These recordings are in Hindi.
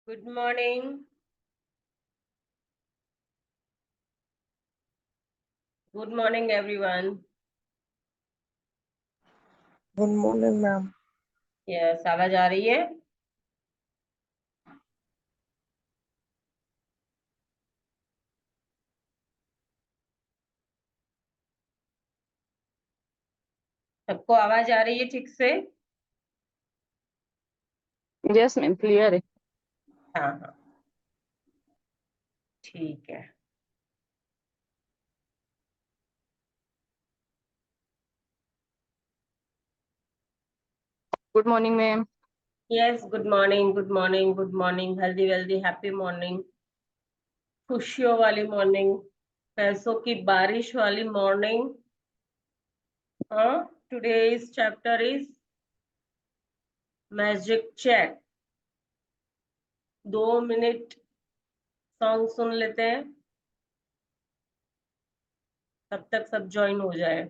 Good morning. Good morning, everyone. Good morning ma'am. Yes, आवाज आ रही है? सबको आवाज आ रही है ठीक से? यस मैम, क्लियर है। हाँ हाँ, ठीक है। Good morning ma'am. Yes, good morning, good morning, good morning. Healthy wealthy happy morning. खुशियों वाली मॉर्निंग, पैसों की बारिश वाली मॉर्निंग। हाँ, today's chapter is magic chat. 2 minute song सुन लेते हैं, तब तक सब ज्वाइन हो जाए।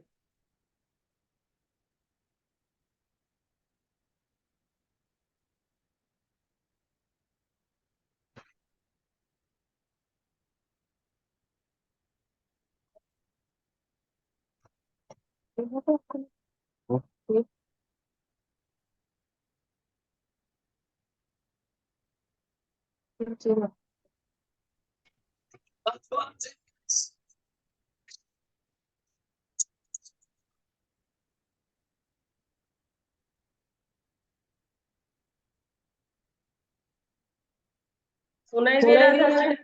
सुनाई दे रहा था?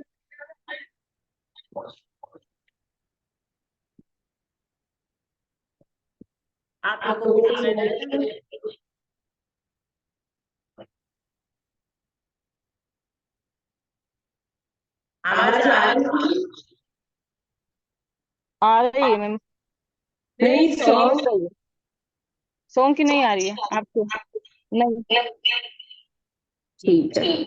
आप लोगों को सुनाई दे रहा था? आवाज आ रही है? आ रही है मैम। नहीं, सॉन्ग सॉन्ग की नहीं आ रही है आपको? नहीं, ठीक है।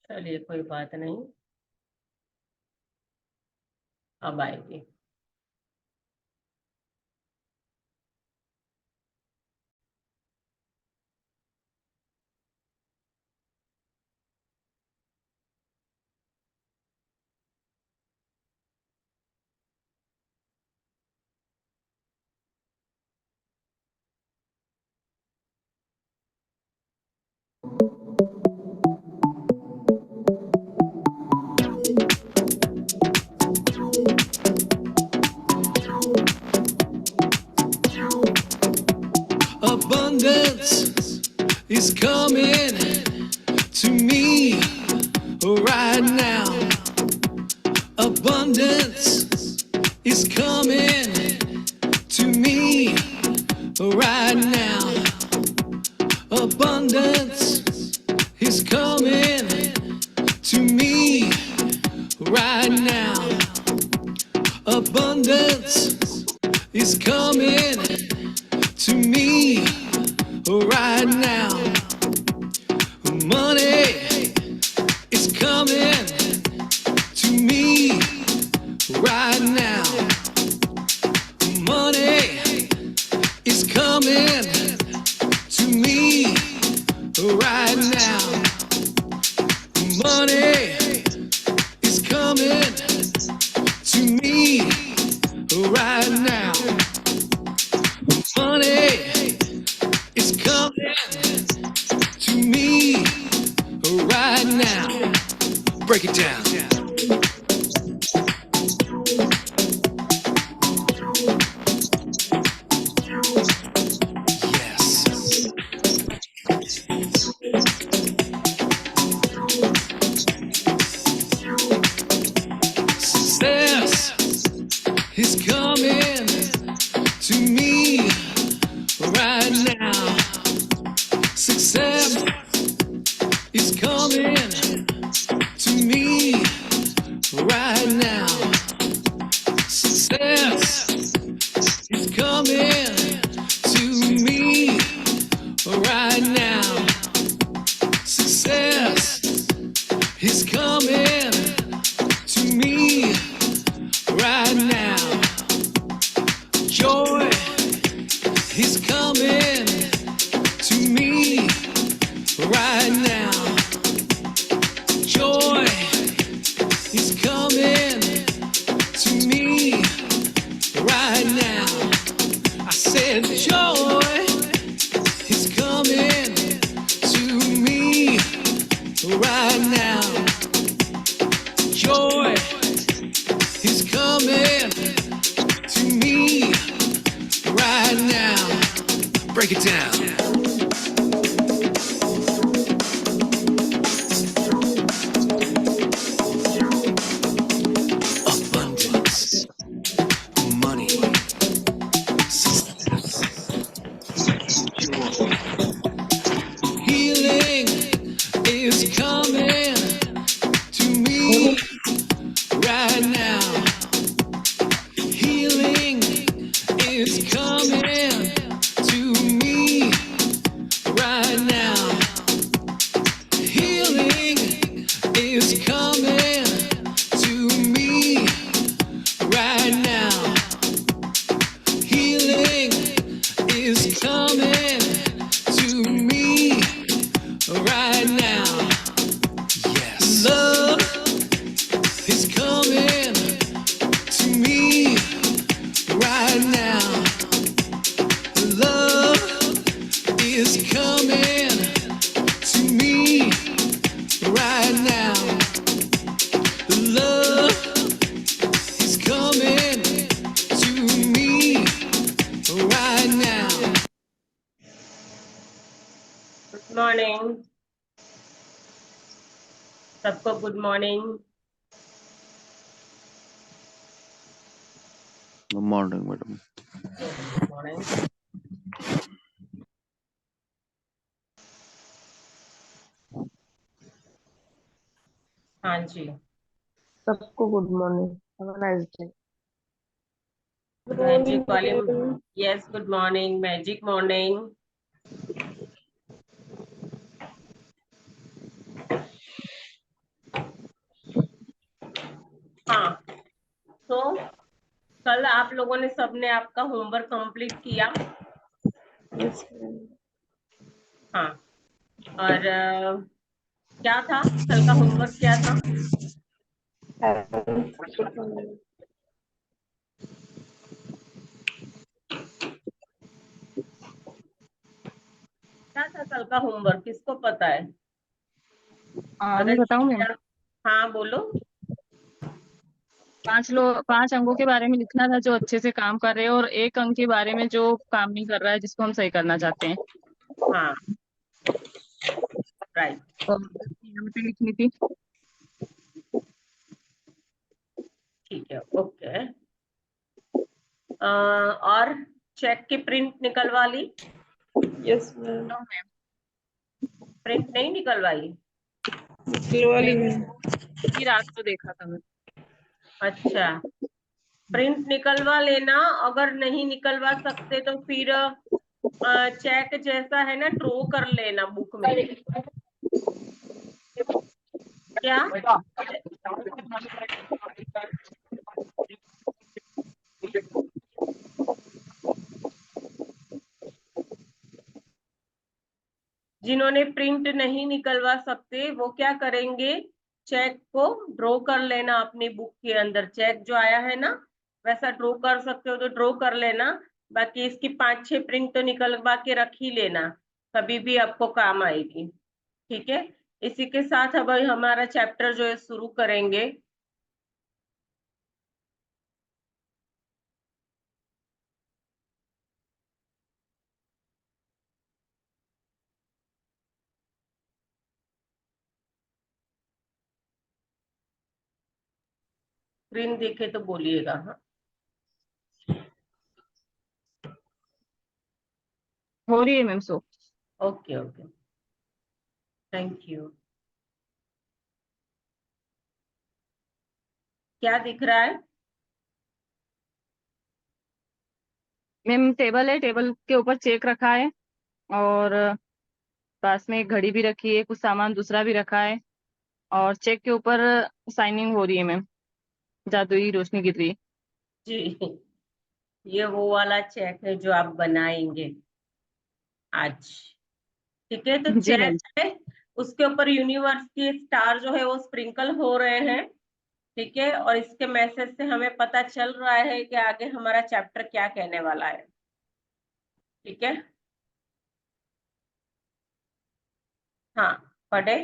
चलिए, कोई बात नहीं, अब आएगी। Abundance is coming to me right now. Abundance is coming to me right now. Abundance is coming to me right now. Abundance is coming to me right now. Money is coming to me right now. Money is coming to me right now. Money is coming to me right now. break it down. Abundance, money, success, joy. Healing is coming to me right now. Healing is coming to me right now. Healing is coming to me right now. Healing is coming to me right now. Yes. Love is coming to me right now. Love is coming to me right now. Love is coming to me right now. Good morning सबको, good morning. Good morning madam. Good morning. हाँ जी, सबको good morning, have a nice day. Magic वाली, yes good morning, magic morning. हाँ, तो कल आप लोगों ने सबने आपका होमवर्क कंप्लीट किया? Yes ma'am. हाँ, और क्या था कल का होमवर्क, क्या था? क्या था कल का होमवर्क, किसको पता है? मैं अगर बताऊं मैम? हाँ बोलो। 5 अंगों के बारे में लिखना था जो अच्छे से काम कर रहे हैं, और 1 अंग के बारे में जो काम नहीं कर रहा है, जिसको हम सही करना चाहते हैं। हाँ राइट, और यहाँ पे लिखनी थी। ठीक है, ओके। और चेक की प्रिंट निकलवा ली? Yes ma'am. No ma'am, print नहीं निकलवाई? निकलवा ली मैम। ये रात को देखा था मैं। अच्छा, प्रिंट निकलवा लेना। अगर नहीं निकलवा सकते तो फिर चेक जैसा है ना, ड्रॉ कर लेना बुक में। क्या? जिन्होंने प्रिंट नहीं निकलवा सकते वो क्या करेंगे, चेक को ड्रॉ कर लेना अपनी बुक के अंदर। चेक जो आया है ना, वैसा ड्रॉ कर सकते हो तो ड्रॉ कर लेना। बाकी इसकी 5-6 प्रिंट तो निकलवा के रख ही लेना, कभी भी आपको काम आएगी। ठीक है, इसी के साथ अब हमारा चैप्टर जो है शुरू करेंगे। स्क्रीन देखे तो बोलिएगा। हाँ, हो रही है ma'am so. Okay okay, thank you. क्या दिख रहा है? मैम टेबल है, टेबल के ऊपर चेक रखा है, और पास में एक घड़ी भी रखी है, कुछ सामान दूसरा भी रखा है, और चेक के ऊपर साइनिंग हो रही है मैम, जादुई रोशनी गिर रही है। जी, ये वो वाला चेक है जो आप बनाएंगे आज। ठीक है, तो जी मैम। चेक है, उसके ऊपर यूनिवर्स की स्टार जो है वो स्प्रिंकल हो रहे हैं। ठीक है, और इसके मैसेज से हमें पता चल रहा है कि आगे हमारा चैप्टर क्या कहने वाला है। ठीक है, हाँ पढ़े।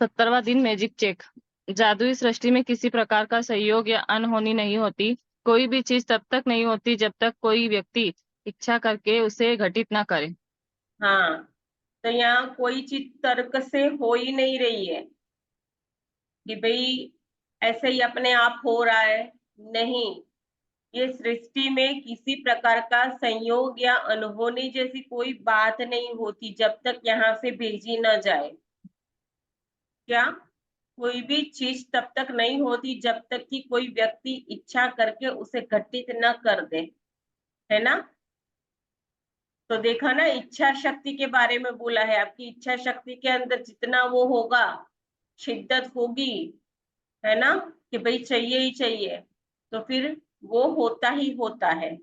17वां दिन मैजिक चेक। जादुई सृष्टि में किसी प्रकार का सहयोग या अनहोनी नहीं होती। कोई भी चीज तब तक नहीं होती जब तक कोई व्यक्ति इच्छा करके उसे घटित ना करे। हाँ, तो यहाँ कोई चीज तर्क से हो ही नहीं रही है कि भाई ऐसे ही अपने आप हो रहा है। नहीं, ये सृष्टि में किसी प्रकार का संयोग या अनहोनी जैसी कोई बात नहीं होती जब तक यहाँ से भेजी न जाए। क्या? कोई भी चीज तब तक नहीं होती जब तक कि कोई व्यक्ति इच्छा करके उसे घटित न कर दे, है ना? तो देखा ना, इच्छा शक्ति के बारे में बोला है। आपकी इच्छा शक्ति के अंदर जितना वो होगा, शिद्दत होगी, है ना, कि भाई चाहिए ही चाहिए, तो फिर वो होता ही होता है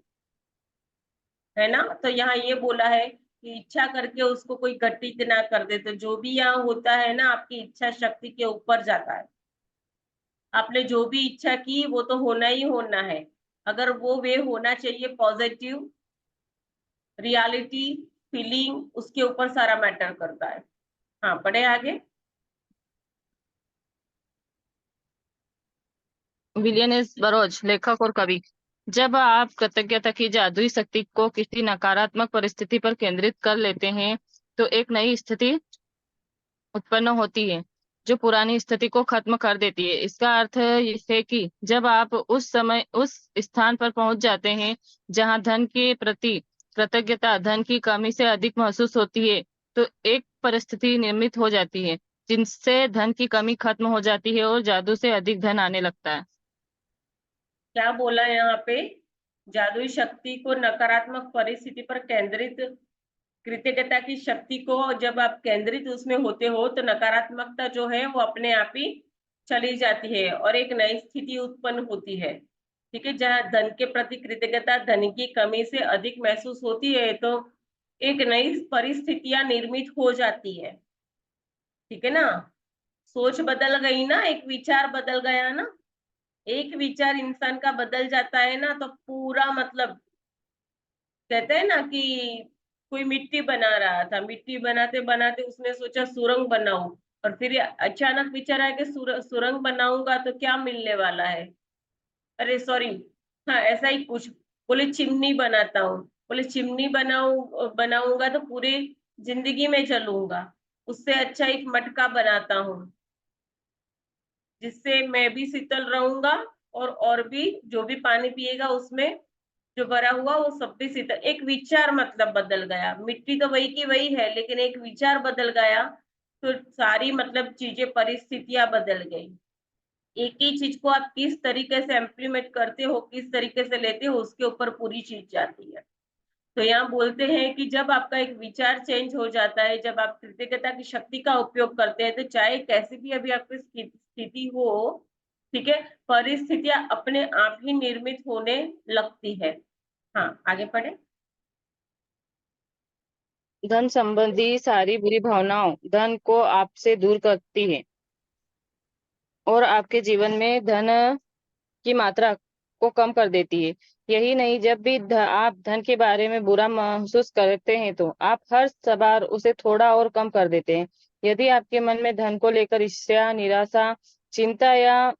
ना। तो यहाँ ये बोला है कि इच्छा करके उसको कोई घटित ना कर दे। तो जो भी यहाँ होता है ना, आपकी इच्छा शक्ति के ऊपर जाता है। आपने जो भी इच्छा की वो तो होना ही होना है। अगर वो वे होना चाहिए पॉजिटिव रियलिटी फीलिंग, उसके ऊपर सारा मैटर करता है। हाँ, पढ़े आगे। विलियम एस बरोज, लेखक और कवि। जब आप कृतज्ञता की जादुई शक्ति को किसी नकारात्मक परिस्थिति पर केंद्रित कर लेते हैं तो एक नई स्थिति उत्पन्न होती है जो पुरानी स्थिति को खत्म कर देती है। इसका अर्थ ये है कि जब आप उस समय उस स्थान पर पहुंच जाते हैं जहां धन के प्रति कृतज्ञता धन की कमी से अधिक महसूस होती है, तो एक परिस्थिति निर्मित हो जाती है जिनसे धन की कमी खत्म हो जाती है और जादू से अधिक धन आने लगता है। क्या बोला यहाँ पे? जादुई शक्ति को नकारात्मक परिस्थिति पर केंद्रित, कृतज्ञता की शक्ति को जब आप केंद्रित उसमें होते हो तो नकारात्मकता जो है वो अपने आप ही चली जाती है और एक नई स्थिति उत्पन्न होती है। ठीक है, जहाँ धन के प्रति कृतज्ञता धन की कमी से अधिक महसूस होती है तो एक नई परिस्थितियां निर्मित हो जाती है। ठीक है ना, सोच बदल गई ना, एक विचार बदल गया ना। एक विचार इंसान का बदल जाता है ना तो पूरा मतलब, कहते हैं ना कि कोई मिट्टी बना रहा था, मिट्टी बनाते बनाते उसने सोचा सुरंग बनाऊं, और फिर अचानक विचार आया कि सुरंग बनाऊंगा तो क्या मिलने वाला है। अरे सॉरी, हाँ ऐसा ही कुछ, बोले चिमनी बनाता हूँ, बोले चिमनी बनाऊंगा तो पूरे जिंदगी में चलूंगा। उससे अच्छा एक मटका बनाता हूँ जिससे मैं भी शीतल रहूंगा और भी जो भी पानी पिएगा उसमें जो भरा हुआ वो सब भी शीतल। एक विचार मतलब बदल गया, मिट्टी तो वही की वही है लेकिन एक विचार बदल गया तो सारी मतलब चीजें परिस्थितियां बदल गई। एक ही चीज को आप किस तरीके से इम्प्लीमेंट करते हो, किस तरीके से लेते हो, उसके ऊपर पूरी चीज जाती है। तो यहाँ बोलते हैं कि जब आपका एक विचार चेंज हो जाता है, जब आप कृतज्ञता की शक्ति का उपयोग करते हैं तो चाहे कैसी भी अभी आपकी स्थिति हो, ठीक है, परिस्थितियां अपने आप ही निर्मित होने लगती है। हाँ, आगे पढ़े। धन संबंधी सारी बुरी भावनाओं धन को आपसे दूर करती है और आपके जीवन में धन की मात्रा को कम कर देती है। यही नहीं, जब भी आप धन के बारे में बुरा महसूस करते हैं तो आप हर बार उसे थोड़ा और कम कर देते हैं। यदि आपके मन में धन को लेकर ईर्ष्या, निराशा, चिंता या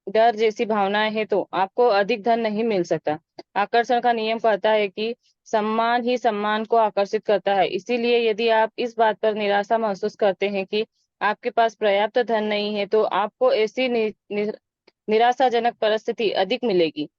डर जैसी भावनाएं हैं तो आपको अधिक धन नहीं मिल सकता। आकर्षण का नियम कहता है कि सम्मान ही सम्मान को आकर्षित करता है। इसीलिए यदि आप इस बात पर निराशा महसूस करते हैं कि आपके पास पर्याप्त धन नहीं है तो आपको ऐसी निराशाजनक परिस्थिति अधिक मिलेगी।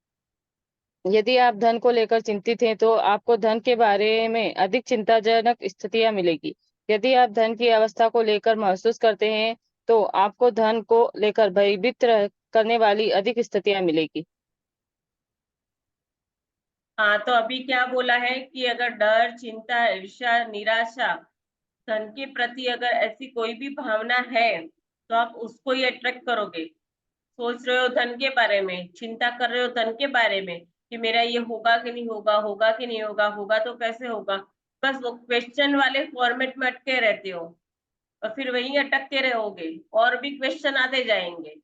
यदि आप धन को लेकर चिंतित हैं तो आपको धन के बारे में अधिक चिंताजनक स्थितियां मिलेगी। यदि आप धन की अवस्था को लेकर महसूस करते हैं तो आपको धन को लेकर भयभीत करने वाली अधिक स्थितियां मिलेगी। हाँ, तो अभी क्या बोला है कि अगर डर, चिंता, ईर्ष्या, निराशा, धन के प्रति अगर ऐसी कोई भी भावना है तो आप उसको ही अट्रैक्ट करोगे। सोच रहे हो धन के बारे में, चिंता कर रहे हो धन के बारे में कि मेरा ये होगा कि नहीं होगा, होगा कि नहीं होगा, होगा तो कैसे होगा, बस वो क्वेश्चन वाले फॉर्मेट में अटके रहते हो और फिर वहीं अटकते रहोगे और भी क्वेश्चन आते जाएंगे।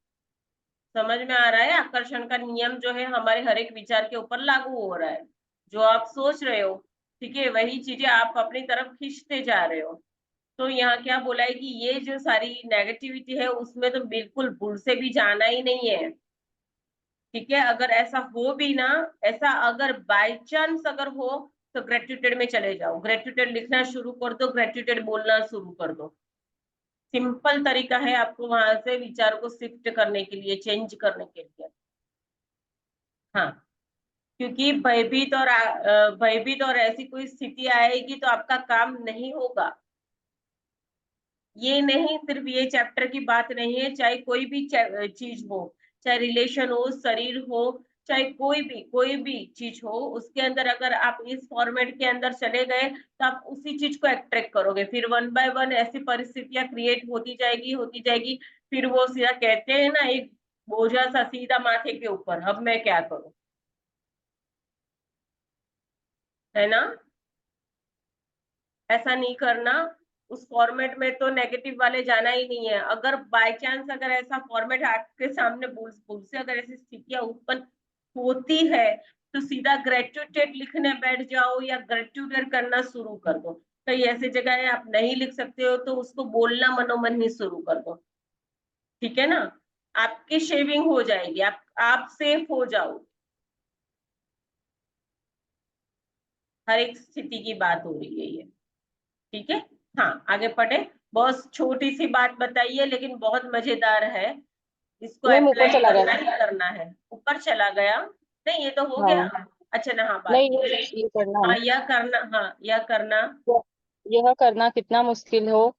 समझ में आ रहा है? आकर्षण का नियम जो है हमारे हर एक विचार के ऊपर लागू हो रहा है। जो आप सोच रहे हो, ठीक है, वही चीजें आप अपनी तरफ खींचते जा रहे हो। तो यहाँ क्या बोला है कि ये जो सारी नेगेटिविटी है उसमें तो बिल्कुल भूल से भी जाना ही नहीं है। ठीक है, अगर ऐसा हो भी ना, ऐसा अगर बाय चांस अगर हो तो ग्रेटिट्यूड में चले जाओ, ग्रेटिट्यूड लिखना शुरू कर दो, ग्रेटिट्यूड बोलना शुरू कर दो। सिंपल तरीका है आपको वहां से विचार को शिफ्ट करने के लिए, चेंज करने के लिए। हाँ, क्योंकि भयभीत और ऐसी कोई स्थिति आएगी तो आपका काम नहीं होगा। ये नहीं, सिर्फ ये चैप्टर की बात नहीं है, चाहे कोई भी चीज हो, चाहे रिलेशन हो, शरीर हो, चाहे कोई भी चीज हो, उसके अंदर अगर आप इस फॉर्मेट के अंदर चले गए तो आप उसी चीज को अट्रैक्ट करोगे, फिर वन बाय वन ऐसी परिस्थितियां क्रिएट होती जाएगी, फिर वो सीधा कहते हैं ना, एक बोझा सा सीधा माथे के ऊपर, अब मैं क्या करूं, है ना। ऐसा नहीं करना, उस फॉर्मेट में तो नेगेटिव वाले जाना ही नहीं है। अगर बाय चांस अगर ऐसा फॉर्मेट आपके सामने भूल भूल से अगर ऐसी स्थितियां उत्पन्न होती है तो सीधा ग्रेट्यूटेड लिखने बैठ जाओ या ग्रेट्यूटेड करना शुरू कर दो। कई ऐसी जगह है आप नहीं लिख सकते हो तो उसको बोलना मनोमन ही शुरू कर दो। ठीक है ना, आपकी शेविंग हो जाएगी, आप सेफ हो जाओ। हर एक स्थिति की बात हो रही है ये। ठीक है, हाँ आगे पढ़े। बहुत छोटी सी बात बताइए लेकिन बहुत मजेदार है, इसको मैम ऊपर अप्लाई चला गया करना था। ही करना है। ऊपर चला गया, नहीं ये तो हो गया। हाँ अच्छा ना, हाँ बात नहीं, ये करना है। हाँ यह करना, हाँ यह करना। यह करना कितना मुश्किल हो,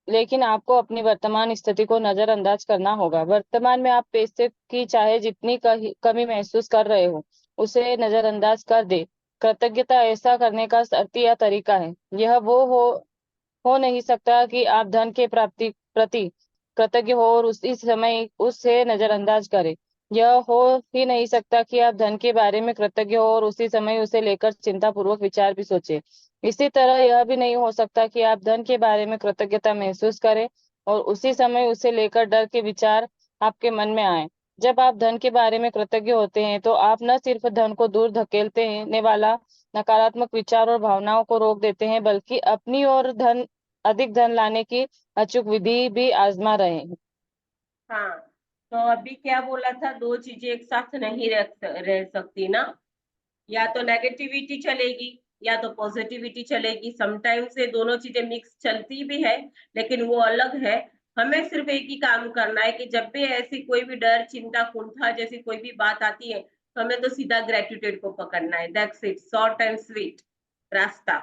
लेकिन आपको अपनी वर्तमान स्थिति को नजरअंदाज करना होगा। वर्तमान में आप पैसे की चाहे जितनी कमी महसूस कर रहे हो, उसे नजरअंदाज कर दे। कृतज्ञता ऐसा करने का शर्तिया तरीका है। यह वो हो नहीं सकता कि आप धन के प्राप्ति प्रति कृतज्ञ हो और उसी समय उससे नजरअंदाज करें। यह हो ही नहीं सकता कि आप धन के बारे में कृतज्ञ हो और उसी समय उसे लेकर चिंतापूर्वक विचार भी सोचें। इसी तरह यह भी नहीं हो सकता कि आप धन के बारे में कृतज्ञता महसूस करें और उसी समय उसे लेकर डर के विचार आपके मन में आए। जब आप धन के बारे में कृतज्ञ होते हैं तो आप न सिर्फ धन को दूर धकेलने वाला नकारात्मक विचार और भावनाओं को रोक देते हैं, बल्कि अपनी ओर अधिक धन लाने की अचूक विधि भी आजमा रहे हैं। हाँ, तो अभी क्या बोला था, दो चीजें एक साथ नहीं रह सकती ना, या तो नेगेटिविटी चलेगी या तो पॉजिटिविटी चलेगी। समटाइम्स ये दोनों चीजें मिक्स चलती भी है, लेकिन वो अलग है। हमें सिर्फ एक ही काम करना है कि जब भी ऐसी कोई भी डर, चिंता, कुंठा जैसी कोई भी बात आती है तो हमें तो सीधा ग्रेटिट्यूड को पकड़ना है। That's it, short and sweet रास्ता।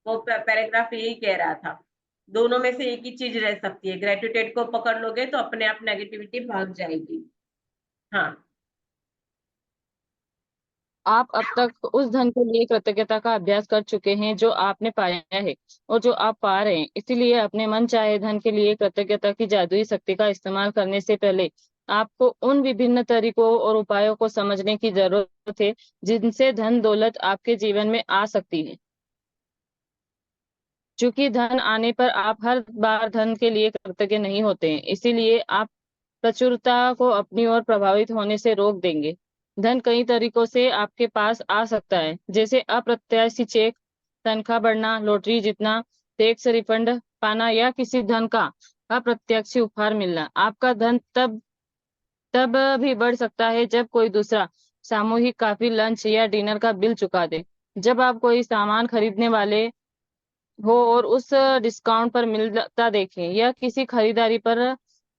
वो पैराग्राफ यही कह रहा था, दोनों में से एक ही चीज रह सकती है, ग्रेटिट्यूड को पकड़ लोगे तो अपने आप नेगेटिविटी भाग जाएगी। हाँ, आप अब तक उस धन के लिए कृतज्ञता का अभ्यास कर चुके हैं जो आपने पाया है और जो आप पा रहे हैं। इसीलिए अपने मन चाहे धन के लिए कृतज्ञता की जादुई शक्ति का इस्तेमाल करने से पहले आपको उन विभिन्न तरीकों और उपायों को समझने की जरूरत है जिनसे धन दौलत आपके जीवन में आ सकती है। चूंकि धन आने पर आप हर बार धन के लिए कृतज्ञ नहीं होते हैं, इसीलिए आप प्रचुरता को अपनी ओर प्रभावित होने से रोक देंगे। धन कई तरीकों से आपके पास आ सकता है, जैसे अप्रत्याशित चेक, तनख्वाह बढ़ना, लॉटरी जीतना, टैक्स रिफंड पाना या किसी धन का अप्रत्यक्ष उपहार मिलना। आपका धन तब तब भी बढ़ सकता है जब कोई दूसरा सामूहिक काफी लंच या डिनर का बिल चुका दे, जब आप कोई सामान खरीदने वाले हो और उस डिस्काउंट पर मिलता देखें, या किसी खरीदारी पर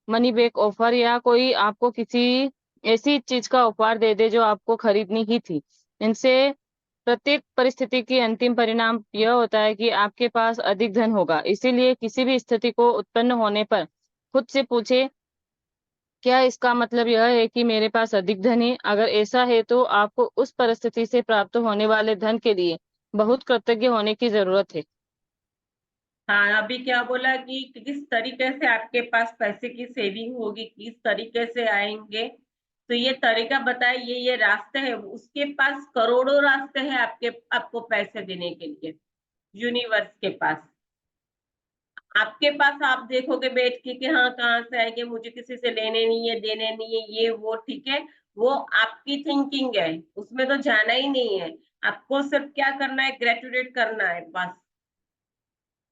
मनी बैक ऑफर, या कोई आपको किसी ऐसी चीज का ऑफर दे दे जो आपको खरीदनी ही थी। इनसे प्रत्येक परिस्थिति की अंतिम परिणाम यह होता है कि आपके पास अधिक धन होगा। इसीलिए किसी भी स्थिति को उत्पन्न होने पर खुद से पूछे, क्या इसका मतलब यह है कि मेरे पास अधिक धन है? अगर ऐसा है तो आपको उस परिस्थिति से प्राप्त होने वाले धन के लिए बहुत कृतज्ञ होने की जरूरत है। हाँ अभी क्या बोला कि किस तरीके से आपके पास पैसे की सेविंग होगी, किस तरीके से आएंगे, तो ये तरीका बताए, ये रास्ते हैं, उसके पास करोड़ों रास्ते हैं आपको पैसे देने के लिए, यूनिवर्स के पास। आपके पास आप देखोगे बैठ के कि हाँ कहाँ से आएंगे, मुझे किसी से लेने नहीं है, देने नहीं है, ये वो, ठीक है, वो आपकी थिंकिंग है, उसमें तो जाना ही नहीं है। आपको सिर्फ क्या करना है, ग्रेजुएट करना है बस।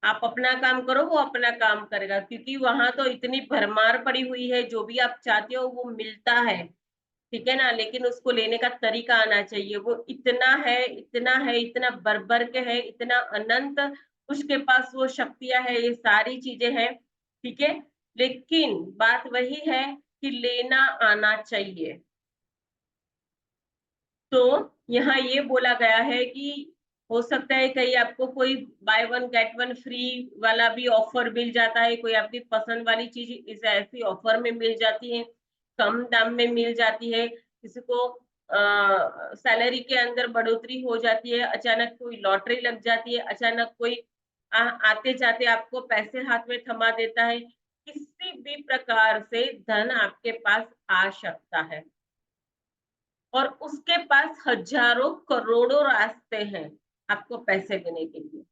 आप अपना काम करो, वो अपना काम करेगा, क्योंकि वहां तो इतनी भरमार पड़ी हुई है, जो भी आप चाहते हो वो मिलता है, ठीक है ना। लेकिन उसको लेने का तरीका आना चाहिए। वो इतना है, इतना है, इतना बरबर के है, इतना अनंत उसके पास वो शक्तियां है, ये सारी चीजें हैं, ठीक है। लेकिन बात वही है कि लेना आना चाहिए। तो यहाँ ये बोला गया है कि हो सकता है कहीं आपको कोई by one get one free वाला भी ऑफर मिल जाता है, कोई आपकी पसंद वाली चीज इस ऐसी ऑफर में मिल जाती है, कम दाम में मिल जाती है, किसी को सैलरी के अंदर बढ़ोतरी हो जाती है, अचानक कोई लॉटरी लग जाती है, अचानक कोई आते जाते आपको पैसे हाथ में थमा देता है, किसी भी प्रकार से धन आपके पास आ सकता है, और उसके पास हजारों करोड़ों रास्ते हैं आपको पैसे देने के लिए।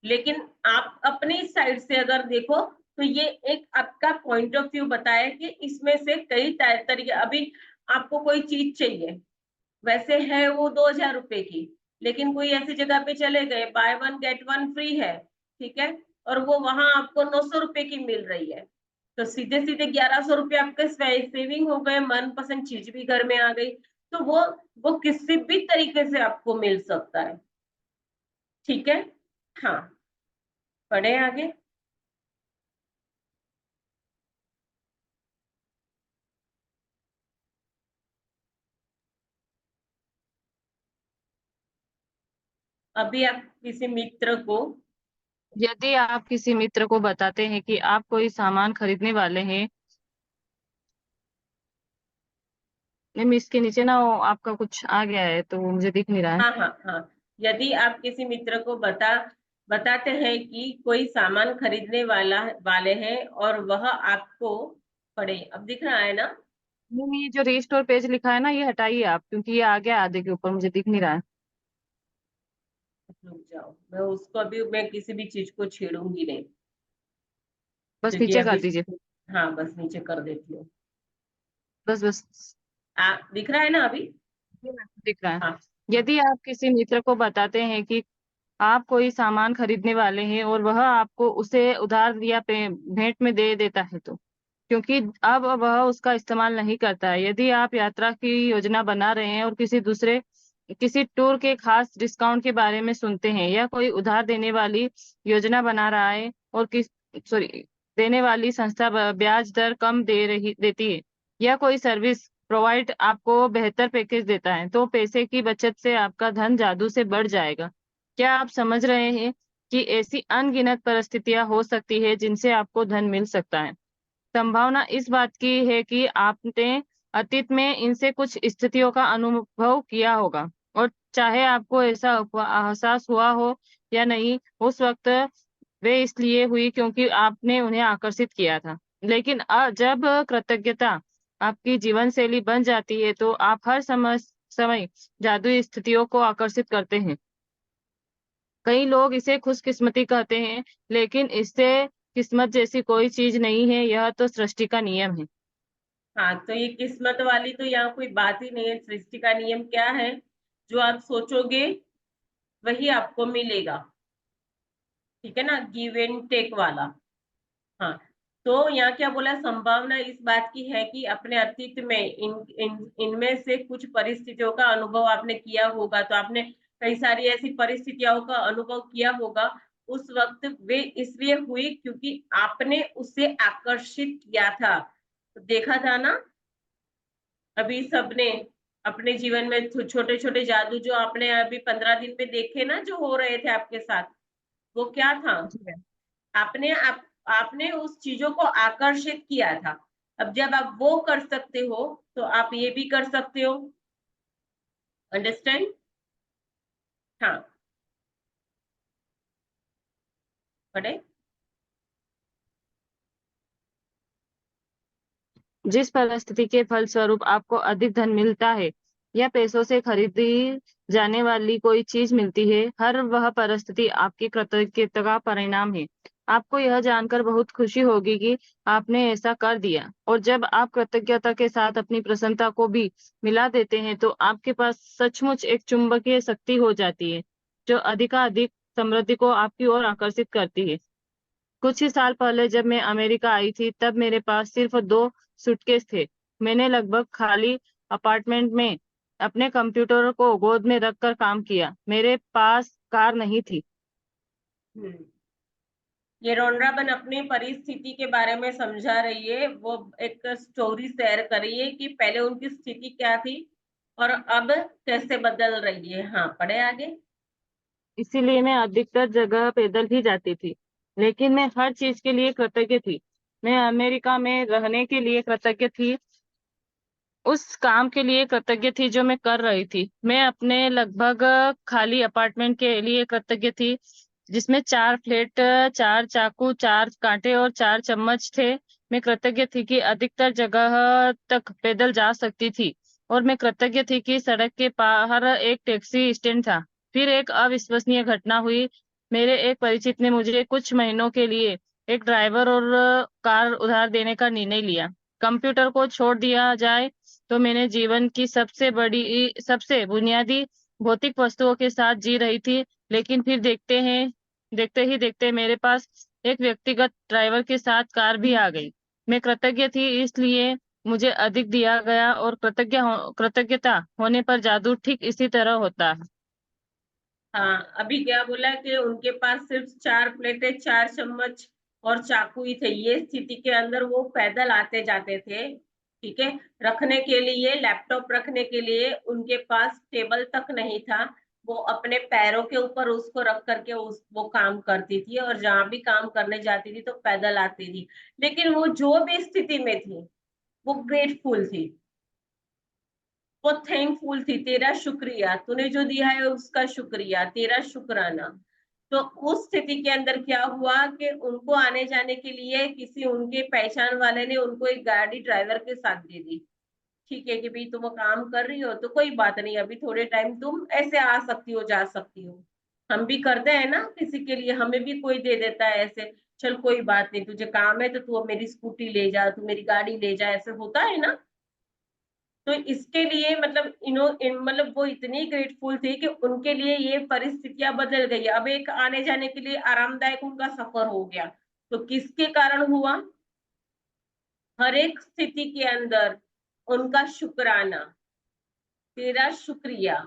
लेकिन आप अपनी साइड से अगर देखो तो ये एक आपका पॉइंट ऑफ व्यू बताया कि इसमें से कई तरीके, अभी आपको कोई चीज चाहिए, वैसे है वो 2000 रुपए की, लेकिन कोई ऐसी जगह पे चले गए by one get one free है, ठीक है, और वो वहां आपको 900 रुपए की मिल रही है, तो सीधे सीधे 1100 रुपये आपके सेविंग हो गए, मनपसंद चीज भी घर में आ गई। तो वो किसी भी तरीके से आपको मिल सकता है, ठीक है। हाँ, पढ़े आगे। अभी आप किसी मित्र को, यदि आप किसी मित्र को बताते हैं कि आप कोई सामान खरीदने वाले हैं, मैम इसके नीचे ना वो आपका कुछ आ गया है तो वो मुझे दिख नहीं रहा है। हाँ हाँ हाँ, यदि आप किसी मित्र को बताते हैं कि कोई सामान खरीदने वाले हैं और वह आपको, पढ़े, अब दिख रहा है ना। मैम ये जो रीस्टोर पेज लिखा है ना, ये हटाइए आप, क्योंकि ये आ गया आधे के ऊपर, मुझे दिख नहीं रहा है। रुक जाओ, मैं उसको अभी, मैं किसी भी चीज को छेड़ूंगी नहीं, बस क्योंकि नीचे कर अभी, दीजिए फिर। हाँ बस नीचे कर देती हूँ। बस बस। दिख रहा है ना अभी। ये मेरे को दिख रहा है। हाँ हाँ यदि आप किसी मित्र को बताते हैं कि आप कोई सामान खरीदने वाले हैं और वह आपको उसे उधार या भेंट में दे देता है, तो क्योंकि अब वह उसका इस्तेमाल नहीं करता है। यदि आप यात्रा की योजना बना रहे हैं और किसी टूर के खास डिस्काउंट के बारे में सुनते हैं, या कोई उधार देने वाली योजना बना रहा है और देने वाली संस्था ब्याज दर कम देती है, या कोई सर्विस प्रोवाइड आपको बेहतर पैकेज देता है, तो पैसे की बचत से आपका धन जादू से बढ़ जाएगा। क्या आप समझ रहे हैं कि ऐसी अनगिनत परिस्थितियां हो सकती है जिनसे आपको धन मिल सकता है। संभावना इस बात की है कि आपने अतीत में इनसे कुछ स्थितियों का अनुभव किया होगा, और चाहे आपको ऐसा एहसास हुआ हो या नहीं, उस वक्त वे इसलिए हुई क्योंकि आपने उन्हें आकर्षित किया था। लेकिन जब कृतज्ञता आपकी जीवन शैली बन जाती है, तो आप हर समय जादुई स्थितियों को आकर्षित करते हैं। कई लोग इसे खुशकिस्मती कहते हैं, लेकिन इससे किस्मत जैसी कोई चीज नहीं है, यह तो सृष्टि का नियम है। हाँ, तो ये किस्मत वाली तो यहाँ कोई बात ही नहीं है। सृष्टि का नियम क्या है? जो आप सोचोगे वही आपको मिलेगा, ठीक है ना, गिव एंड टेक वाला। हाँ, तो यहाँ क्या बोला, संभावना इस बात की है कि अपने अतीत में इनमें से कुछ परिस्थितियों का अनुभव आपने किया होगा, तो आपने कई सारी ऐसी परिस्थितियों का अनुभव किया होगा। उस वक्त वे इसलिए हुई क्योंकि आपने उसे आकर्षित किया था। तो देखा था ना, अभी सबने अपने जीवन में छोटे छोटे जादू जो आपने अभी 15 दिन में देखे ना, जो हो रहे थे आपके साथ, वो क्या था? जी मैम। आपने उस चीजों को आकर्षित किया था। अब जब आप वो कर सकते हो तो आप ये भी कर सकते हो। अंडरस्टैंड? हाँ, पढ़े। जिस परिस्थिति के फलस्वरूप आपको अधिक धन मिलता है, या पैसों से खरीदी जाने वाली कोई चीज मिलती है, हर वह परिस्थिति आपकी कृतज्ञता का परिणाम है। आपको यह जानकर बहुत खुशी होगी कि आपने ऐसा कर दिया, और जब आप कृतज्ञता के साथ अपनी प्रसन्नता को भी मिला देते हैं, तो आपके पास सचमुच एक चुंबकीय शक्ति हो जाती है, जो अधिकाधिक समृद्धि को आपकी ओर आकर्षित करती है। कुछ ही साल पहले जब मैं अमेरिका आई थी तब मेरे पास सिर्फ 2 सूटकेस थे। मैंने लगभग खाली अपार्टमेंट में अपने कंप्यूटर को गोद में रखकर काम किया। मेरे पास कार नहीं थी। हम्म ये रोनराबन अपनी परिस्थिति के बारे में समझा रही है। वो एक स्टोरी शेयर कर रही है कि पहले उनकी स्थिति क्या थी और अब कैसे बदल रही है। हाँ, पढ़े आगे। इसीलिए मैं अधिकतर जगह पैदल ही जाती थी, लेकिन मैं हर चीज के लिए कृतज्ञ थी। मैं अमेरिका में रहने के लिए कृतज्ञ थी, उस काम के लिए कृतज्ञ थी जो मैं कर रही थी। मैं अपने लगभग खाली अपार्टमेंट के लिए कृतज्ञ थी, जिसमें 4 प्लेट, 4 चाकू, 4 कांटे और 4 चम्मच थे। मैं कृतज्ञ थी कि अधिकतर जगह तक पैदल जा सकती थी, और मैं कृतज्ञ थी कि सड़क के बाहर एक टैक्सी स्टैंड था। फिर एक अविश्वसनीय घटना हुई। मेरे एक परिचित ने मुझे कुछ महीनों के लिए एक ड्राइवर और कार उधार देने का निर्णय लिया। कंप्यूटर को छोड़ दिया जाए तो मैंने जीवन की सबसे बुनियादी भौतिक वस्तुओं के साथ जी रही थी। लेकिन फिर देखते ही देखते मेरे पास एक व्यक्तिगत ड्राइवर के साथ कार भी आ गई। मैं कृतज्ञ थी, इसलिए मुझे अधिक दिया गया, और कृतज्ञता होने पर जादू ठीक इसी तरह होता है। हाँ, अभी क्या बोला कि उनके पास सिर्फ 4 प्लेटें, 4 चम्मच और चाकू ही थे। ये स्थिति के अंदर वो पैदल आते जाते थे। ठीक है, रखने के लिए, लैपटॉप रखने के लिए उनके पास टेबल तक नहीं था। वो अपने पैरों के ऊपर उसको रख करके वो काम करती थी, और जहां भी काम करने जाती थी तो पैदल आती थी। लेकिन वो जो भी स्थिति में थी वो ग्रेटफुल थी, वो थैंकफुल थी। तेरा शुक्रिया, तूने जो दिया है उसका शुक्रिया, तेरा शुक्राना। तो उस स्थिति के अंदर क्या हुआ कि उनको आने जाने के लिए किसी उनके पहचान वाले ने उनको एक गाड़ी ड्राइवर के साथ दे दी। ठीक है कि भाई तुम काम कर रही हो तो कोई बात नहीं, अभी थोड़े टाइम तुम ऐसे आ सकती हो, जा सकती हो। हम भी करते हैं ना, किसी के लिए हमें भी कोई दे देता है ऐसे, चल कोई बात नहीं, तुझे काम है तो तू अब मेरी स्कूटी ले जा, तू मेरी गाड़ी ले जा, ऐसे होता है ना। तो इसके लिए मतलब मतलब वो इतनी ग्रेटफुल थी कि उनके लिए ये परिस्थितियां बदल गई। अब एक आने जाने के लिए आरामदायक उनका सफर हो गया। तो किसके कारण हुआ? हर एक स्थिति के अंदर उनका शुक्राना, तेरा शुक्रिया,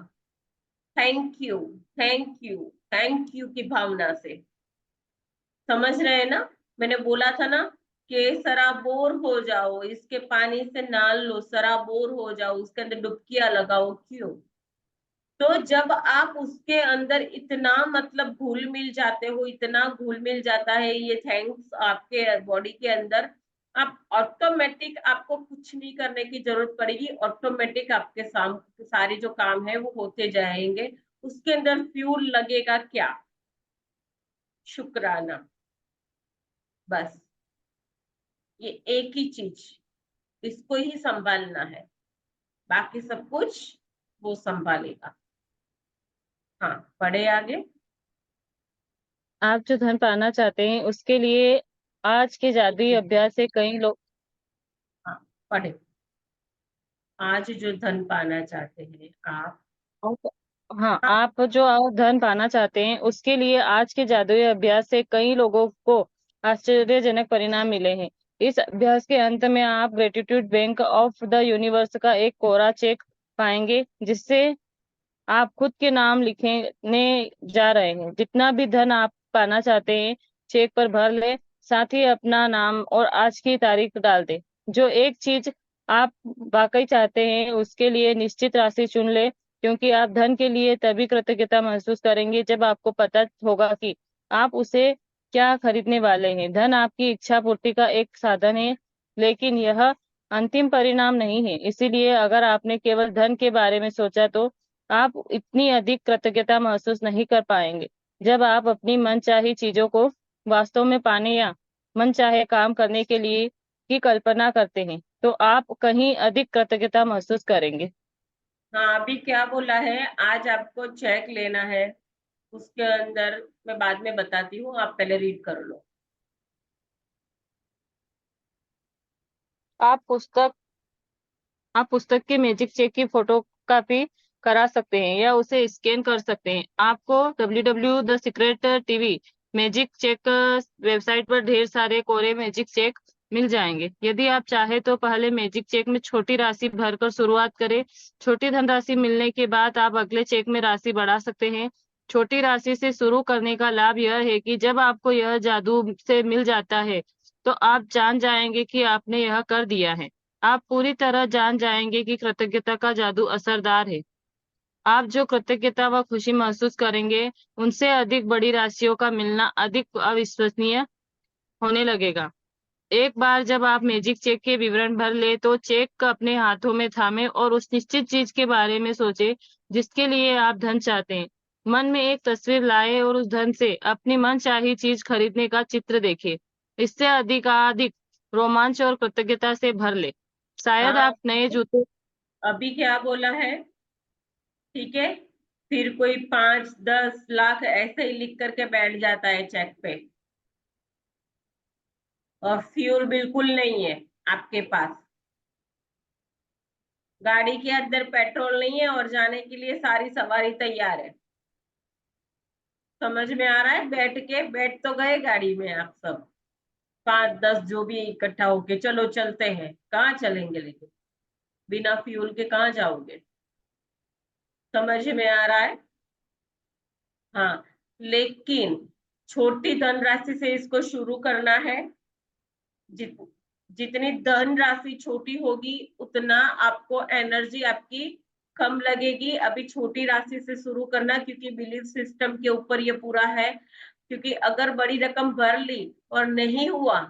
thank you, thank you, thank you की भावना से। समझ रहे हैं ना? मैंने बोला था ना कि सराबोर हो जाओ, इसके पानी से नहा लो, सराबोर हो जाओ, उसके अंदर डुबकियां लगाओ। क्यों? तो जब आप उसके अंदर इतना मतलब घुल मिल जाते हो, इतना घुल मिल जाता है ये थैंक्स आपके बॉडी के अंदर, आप ऑटोमेटिक, आपको कुछ नहीं करने की जरूरत पड़ेगी, ऑटोमेटिक आपके सारे जो काम है वो होते जाएंगे। उसके अंदर फ्यूल लगेगा क्या? शुक्राना। बस ये एक ही चीज, इसको ही संभालना है, बाकी सब कुछ वो संभालेगा। हाँ, पढ़े आगे। आप जो धन पाना चाहते हैं उसके लिए आज के जादुई अभ्यास से कई लोग हाँ, पढ़े। आज जो धन पाना चाहते हैं आप। हाँ, हाँ। आप जो धन पाना चाहते हैं उसके लिए आज के जादुई अभ्यास से कई लोगों को आश्चर्यजनक परिणाम मिले हैं। इस अभ्यास के अंत में आप gratitude bank of the universe का एक कोरा चेक पाएंगे, जिससे आप खुद के नाम लिखने जा रहे हैं। जितना भी धन आप पाना चाहते हैं चेक पर भर ले, साथ ही अपना नाम और आज की तारीख डाल दे। जो एक चीज आप वाकई चाहते हैं उसके लिए निश्चित राशि चुन ले, क्योंकि आप धन के लिए तभी कृतज्ञता महसूस करेंगे जब आपको पता होगा कि आप उसे क्या खरीदने वाले हैं। धन आपकी इच्छा पूर्ति का एक साधन है, लेकिन यह अंतिम परिणाम नहीं है। इसीलिए अगर आपने केवल धन के बारे में सोचा तो आप इतनी अधिक कृतज्ञता महसूस नहीं कर पाएंगे। जब आप अपनी मनचाही चीजों को वास्तव में पाने या मनचाहे काम करने के लिए की कल्पना करते हैं तो आप कहीं अधिक कृतज्ञता महसूस करेंगे। हाँ, अभी क्या बोला है, आज आपको चेक लेना है। उसके अंदर मैं बाद में बताती हूँ, आप पहले रीड कर लो। आप पुस्तक आप पुस्तक के मैजिक चेक की फोटो कॉपी करा सकते हैं या उसे स्कैन कर सकते हैं। आपको www the secret TV magic check website पर ढेर सारे कोरे मैजिक चेक मिल जाएंगे। यदि आप चाहे तो पहले मैजिक चेक में छोटी राशि भरकर शुरुआत करें। छोटी धनराशि मिलने के बाद आप अगले चेक में राशि बढ़ा सकते हैं। छोटी राशि से शुरू करने का लाभ यह है कि जब आपको यह जादू से मिल जाता है तो आप जान जाएंगे कि आपने यह कर दिया है। आप पूरी तरह जान जाएंगे कि कृतज्ञता का जादू असरदार है। आप जो कृतज्ञता व खुशी महसूस करेंगे उनसे अधिक बड़ी राशियों का मिलना अधिक अविश्वसनीय होने लगेगा। एक बार जब आप मैजिक चेक के विवरण भर ले तो चेक अपने हाथों में थामे और उस निश्चित चीज के बारे में सोचे जिसके लिए आप धन चाहते हैं। मन में एक तस्वीर लाए और उस धन से अपनी मनचाही चीज खरीदने का चित्र देखे। इससे अधिक रोमांच और कृतज्ञता से भर ले। शायद हाँ, आप नए जूते अभी क्या बोला है? ठीक है, फिर कोई 5-10 लाख ऐसे ही लिख करके बैठ जाता है चेक पे, और फ्यूल बिल्कुल नहीं है आपके पास। गाड़ी के अंदर पेट्रोल नहीं है और जाने के लिए सारी सवारी तैयार है। समझ में आ रहा है? बैठ तो गए गाड़ी में आप सब, 5-10 जो भी इकट्ठा होके, चलो चलते हैं। कहाँ चलेंगे लेकिन बिना फ्यूल के कहाँ जाओगे? समझ में आ रहा है? हाँ, लेकिन छोटी धनराशि से इसको शुरू करना है। जितनी धन राशि छोटी होगी उतना आपको एनर्जी आपकी कम लगेगी। अभी छोटी राशि से शुरू करना, क्योंकि बिलीफ सिस्टम के ऊपर ये पूरा है। क्योंकि अगर बड़ी रकम भर ली और नहीं हुआ,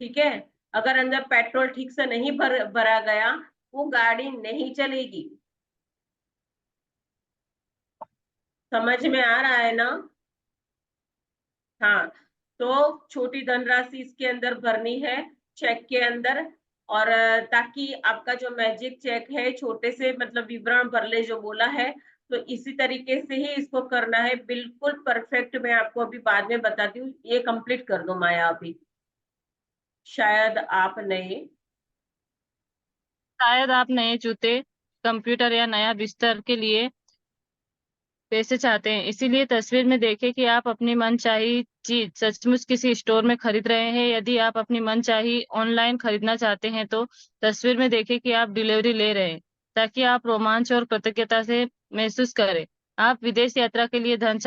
ठीक है, अगर अंदर पेट्रोल ठीक से नहीं भरा गया, वो गाड़ी नहीं चलेगी। समझ में आ रहा है ना? हाँ, तो छोटी धनराशि इसके अंदर भरनी है, चेक के अंदर। और ताकि आपका जो मैजिक चेक है छोटे से मतलब विवरण भर ले जो बोला है, तो इसी तरीके से ही इसको करना है, बिल्कुल परफेक्ट। मैं आपको अभी बाद में बताती हूँ, ये कंप्लीट कर दो माया अभी। शायद आप नए शायद आप नए जूते, कंप्यूटर या नया बिस्तर के लिए पैसे चाहते हैं। इसीलिए तस्वीर में देखें कि आप अपनी मनचाही चीज सचमुच किसी स्टोर में खरीद रहे हैं। यदि आप अपनी मनचाही ऑनलाइन खरीदना चाहते हैं तो तस्वीर में देखें कि आप डिलीवरी ले रहे हैं, ताकि आप रोमांच और कृतज्ञता से महसूस करें। आप विदेश यात्रा के लिए धन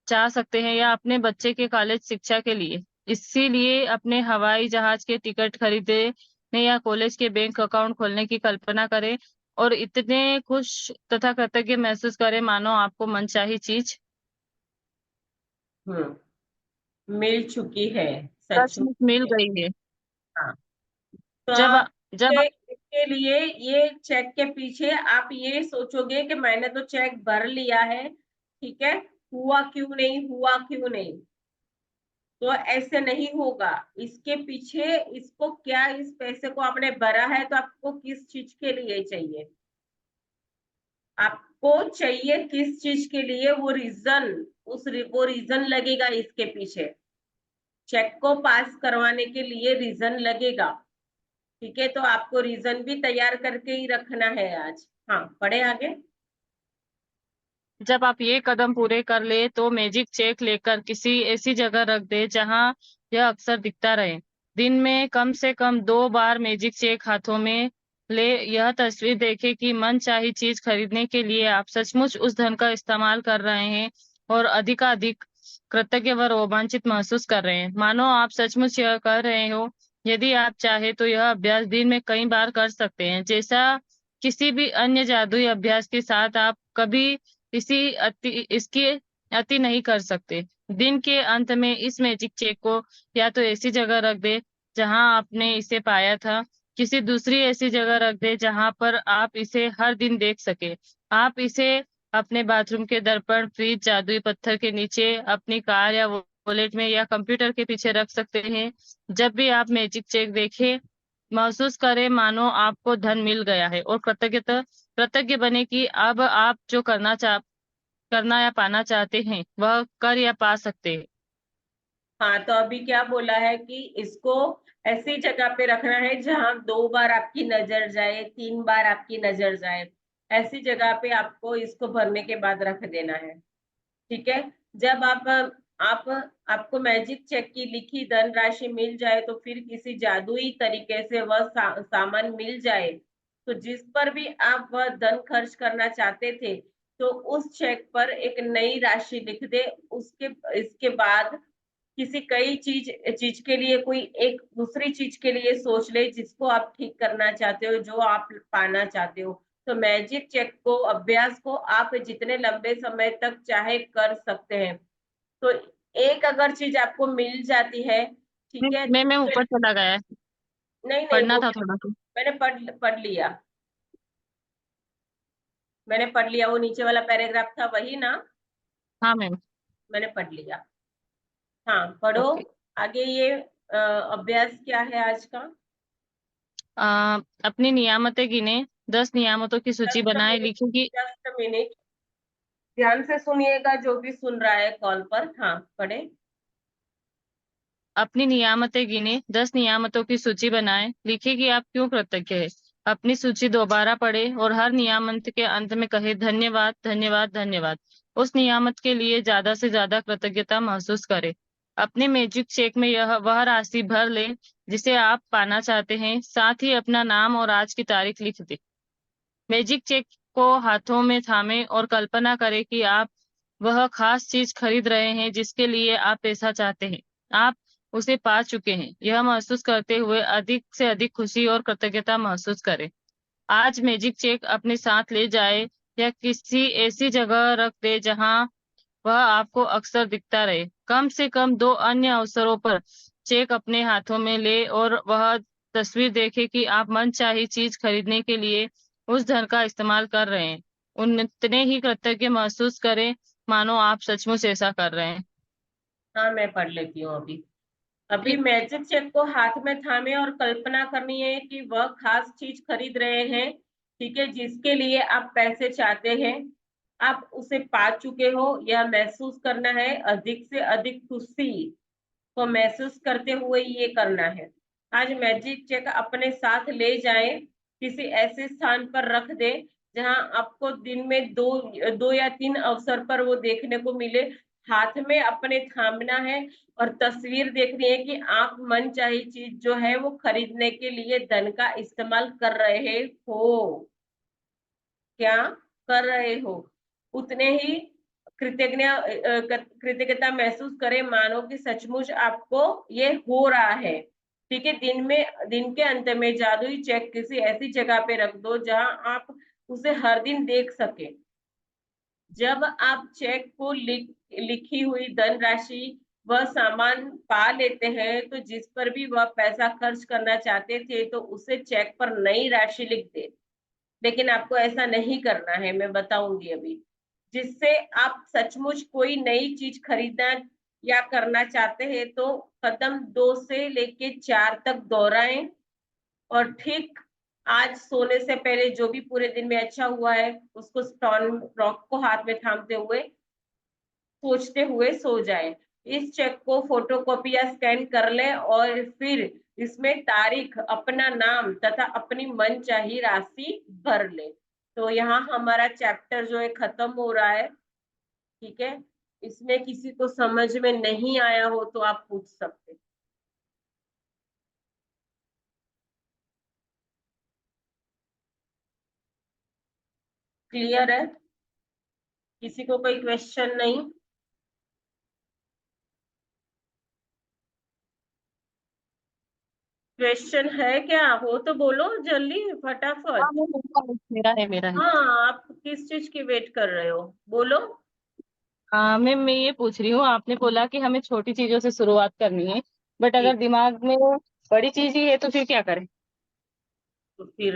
चाह सकते हैं या अपने बच्चे के कॉलेज शिक्षा के लिए। इसीलिए अपने हवाई जहाज के टिकट खरीदने या कॉलेज के बैंक अकाउंट खोलने की कल्पना करें और इतने खुश तथा कृतज्ञ महसूस करें मानो आपको मनचाही चीज मिल चुकी है सचमुच मिल सचमुच। गई है। हाँ, तो जब आप जब इसके लिए ये चेक के पीछे आप ये सोचोगे कि मैंने तो चेक भर लिया है, ठीक है, हुआ क्यों नहीं, हुआ क्यों नहीं? तो ऐसे नहीं होगा। इसके पीछे इसको क्या, इस पैसे को आपने भरा है तो आपको किस चीज के लिए चाहिए, आपको चाहिए किस चीज के लिए, वो रीजन, वो रीजन लगेगा इसके पीछे। चेक को पास करवाने के लिए रीजन लगेगा, ठीक है, तो आपको रीजन भी तैयार करके ही रखना है आज। हाँ, पढ़े आगे। जब आप ये कदम पूरे कर ले तो मैजिक चेक लेकर किसी ऐसी जगह रख दे जहां यह अक्सर दिखता रहे। दिन में कम से कम 2 बार मैजिक चेक हाथों में ले यह तस्वीर देखे कि मनचाही चीज खरीदने के लिए आप सचमुच उस धन का इस्तेमाल कर रहे हैं और अधिकाधिक कृतज्ञ व रोमांचित महसूस कर रहे हैं, मानो आप सचमुच यह कर रहे हो। यदि आप चाहे तो यह अभ्यास दिन में कई बार कर सकते हैं। जैसा किसी भी अन्य जादुई अभ्यास के साथ आप कभी इसकी अति नहीं कर सकते। दिन के अंत में इस मैजिक चेक को या तो ऐसी जगह रख दे जहां आपने इसे पाया था, किसी दूसरी ऐसी जगह रख दे जहां पर आप इसे हर दिन देख सके। आप इसे अपने बाथरूम के दर्पण, फ्रिज, जादुई पत्थर के नीचे, अपनी कार या वॉलेट में या कंप्यूटर के पीछे रख सकते हैं। जब भी आप मैजिक चेक देखें, महसूस करें मानो आपको धन मिल गया है और कृतज्ञ बने कि अब आप जो करना या पाना चाहते हैं वह कर या पा सकते हैं। हाँ, तो अभी क्या बोला है कि इसको ऐसी जगह पे रखना है जहां 2 बार आपकी नजर जाए, 3 बार आपकी नजर जाए। ऐसी जगह पे आपको इसको भरने के बाद रख देना है। ठीक है, जब आप आपको मैजिक चेक की लिखी धनराशि मिल जाए तो फिर किसी जादुई तरीके से वह सामान मिल जाए, तो जिस पर भी आप वह धन खर्च करना चाहते थे, तो उस चेक पर एक नई राशि लिख दे। उसके इसके बाद किसी कई चीज चीज के लिए कोई एक दूसरी चीज के लिए सोच ले जिसको आप ठीक करना चाहते हो, जो आप पाना चाहते हो। तो मैजिक चेक को अभ्यास को आप जितने लंबे समय तक चाहे कर सकते हैं। तो एक अगर चीज आपको मिल जाती है, ठीक है, मैं ऊपर चला गया है, नहीं नहीं पढ़ना वो था थोड़ा सा। मैंने पढ़ लिया। मैंने पढ़ लिया, वो नीचे वाला पैराग्राफ था वही ना, हाँ मैम। मैंने पढ़ लिया। हाँ पढ़ो ओके। आगे। ये अभ्यास क्या है आज का? अपनी नियामतें गिने, 10 नियामतों की सूची जस्ट बनाए, मिनट, लिखे कि जस्ट मिनट, ध्यान से सुनिएगा जो भी सुन रहा है कॉल पर। हाँ पढ़े। अपनी नियामतें गिने, 10 नियामतों की सूची बनाए, लिखे कि आप क्यों कृतज्ञ है। अपनी सूची दोबारा पढ़े और हर नियामत के अंत में कहे धन्यवाद धन्यवाद धन्यवाद। उस नियामत के लिए ज्यादा से ज्यादा कृतज्ञता महसूस करे। अपने मैजिक चेक में यह वह राशि भर ले जिसे आप पाना चाहते हैं, साथ ही अपना नाम और आज की तारीख लिख दे। मैजिक चेक को हाथों में थामे और कल्पना करें कि आप वह खास चीज खरीद रहे हैं जिसके लिए आप पैसा चाहते हैं। आप उसे पा चुके हैं, यह महसूस करते हुए अधिक से अधिक खुशी और कृतज्ञता महसूस करें। आज मैजिक चेक अपने साथ ले जाए या किसी ऐसी जगह रख दे जहां वह आपको अक्सर दिखता रहे। कम से कम 2 अन्य अवसरों पर चेक अपने हाथों में ले और वह तस्वीर देखे कि आप मनचाही चीज खरीदने के लिए उस धन का इस्तेमाल कर रहे हैं। उतने ही कृतज्ञ महसूस करें मानो आप सचमुच ऐसा कर रहे हैं। हाँ मैं पढ़ लेती हूँ अभी। अभी ठीक। मैजिक चेक को हाथ में थामे और कल्पना करनी है कि वह खास चीज खरीद रहे हैं, ठीक है, जिसके लिए आप पैसे चाहते हैं। आप उसे पा चुके हो, यह महसूस करना है। अधिक से अधिक खुशी को महसूस करते हुए ये करना है। आज मैजिक चेक अपने साथ ले जाएं, किसी ऐसे स्थान पर रख दे जहां आपको दिन में दो या तीन अवसर पर वो देखने को मिले। हाथ में अपने थामना है और तस्वीर देखनी है कि आप मनचाही चीज जो है वो खरीदने के लिए धन का इस्तेमाल कर रहे हो। क्या कर रहे हो? उतने ही कृतज्ञता महसूस करें मानो कि सचमुच आपको ये हो रहा है। ठीक है, दिन के अंत में जादुई चेक किसी ऐसी जगह पे रख दो जहां आप उसे हर दिन देख सके। जब आप चेक को लिखी हुई धनराशि वह सामान पा लेते हैं, तो जिस पर भी वह पैसा खर्च करना चाहते थे, तो उसे चेक पर नई राशि लिख दे। लेकिन आपको ऐसा नहीं करना है, मैं बताऊंगी अभी। जिससे आप सचमुच कोई नई चीज खरीदना या करना चाहते हैं, तो कदम 2 से लेके 4 तक दोहराएं। और ठीक आज सोने से पहले जो भी पूरे दिन में अच्छा हुआ है उसको स्टोन रॉक को हाथ में थामते हुए सोचते हुए सो जाए। इस चेक को फोटोकॉपी या स्कैन कर ले और फिर इसमें तारीख, अपना नाम तथा अपनी मनचाही राशि भर ले। तो यहाँ हमारा चैप्टर जो है खत्म हो रहा है। ठीक है, इसमें किसी को समझ में नहीं आया हो तो आप पूछ सकते। क्लियर है? किसी को कोई क्वेश्चन नहीं? क्वेश्चन है क्या? हो तो बोलो जल्दी हाँ फटाफट। मेरा है। हाँ, आप किस चीज की वेट कर रहे हो, बोलो। हाँ मैम, मैं ये पूछ रही हूँ, आपने बोला कि हमें छोटी चीजों से शुरुआत करनी है, बट जी, अगर दिमाग में बड़ी चीज ही है तो फिर क्या करें। तो फिर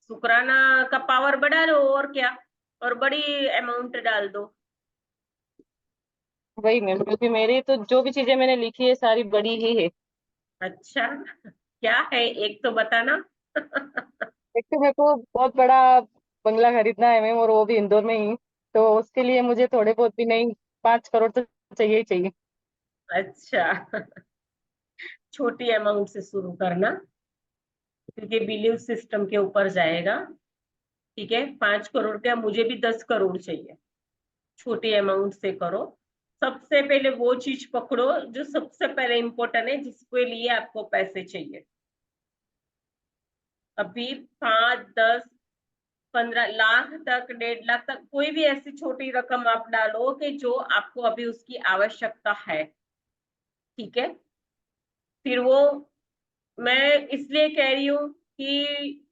शुक्राना का पावर बढ़ा लो और क्या, और बड़ी अमाउंट डाल दो। वही मैम, क्योंकि मेरी तो जो भी चीजें मैंने लिखी है सारी बड़ी ही है। अच्छा, क्या है एक तो बताना। एक तो मेरे को बहुत बड़ा बंगला खरीदना है मैम, और वो भी इंदौर में ही। तो उसके लिए मुझे थोड़े बहुत भी नहीं, 5 करोड़ तो चाहिए ही चाहिए। अच्छा, छोटी अमाउंट से शुरू करना, क्योंकि बिलीव सिस्टम के ऊपर जाएगा। ठीक है, 5 करोड़ का, मुझे भी 10 करोड़ चाहिए, छोटी अमाउंट से करो। सबसे पहले वो चीज पकड़ो जो सबसे पहले इम्पोर्टेंट है, जिसके लिए आपको पैसे चाहिए। अभी 5, 10, 15 लाख तक, 1.5 लाख तक, कोई भी ऐसी छोटी रकम आप डालो कि जो आपको अभी उसकी आवश्यकता है। ठीक है, फिर वो, मैं इसलिए कह रही हूँ कि